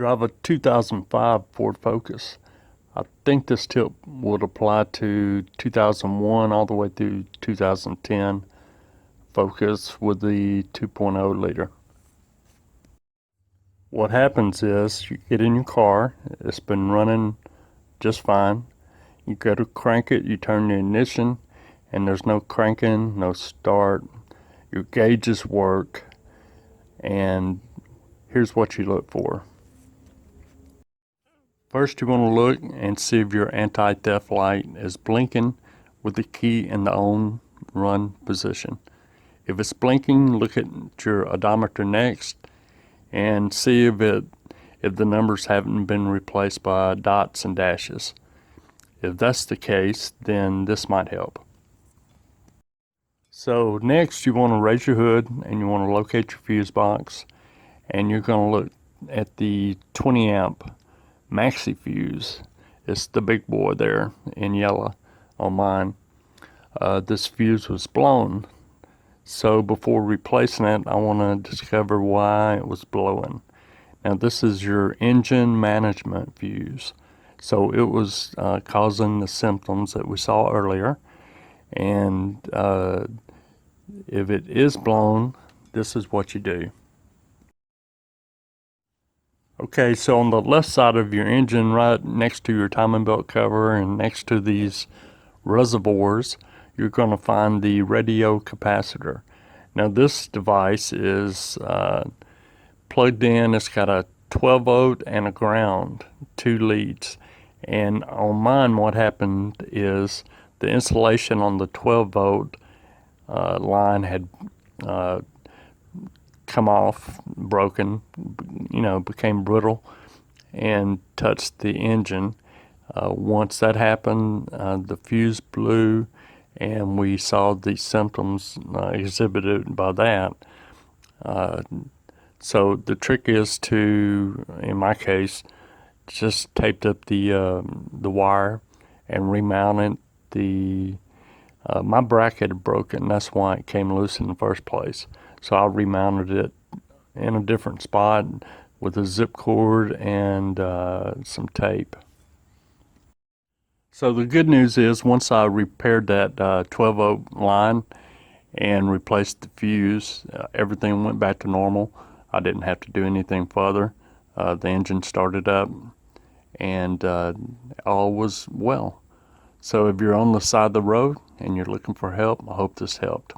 drive a 2005 Ford Focus. I think this tip would apply to 2001 all the way through 2010 Focus with the 2.0 liter. What happens is you get in your car, it's been running just fine. You go to crank it, you turn the ignition, and there's no cranking, no start. Your gauges work, and here's what you look for. First, you want to look and see if your anti-theft light is blinking with the key in the on run position. If it's blinking, look at your odometer next and see if the numbers haven't been replaced by dots and dashes. If that's the case, then this might help. So next, you want to raise your hood and you want to locate your fuse box, and you're going to look at the 20 amp maxi fuse. It's the big boy there in yellow on mine. This fuse was blown, so before replacing it, I want to discover why it was blowing. Now this is your engine management fuse, so it was causing the symptoms that we saw earlier. And if it is blown, this is what you do. Okay, so on the left side of your engine, right next to your timing belt cover and next to these reservoirs, you're going to find the radio capacitor. Now this device is plugged in. It's got a 12 volt and a ground, 2 leads. And on mine, what happened is the insulation on the 12 volt line had come off, broken, became brittle and touched the engine. Once that happened, the fuse blew, and we saw the symptoms exhibited by that. So the trick is to, in my case, just taped up the wire and remounted my bracket had broken. That's why it came loose in the first place. So I remounted it in a different spot with a zip cord and some tape. So the good news is, once I repaired that 12 volt line and replaced the fuse, everything went back to normal. I didn't have to do anything further. The engine started up, and all was well. So if you're on the side of the road and you're looking for help, I hope this helped.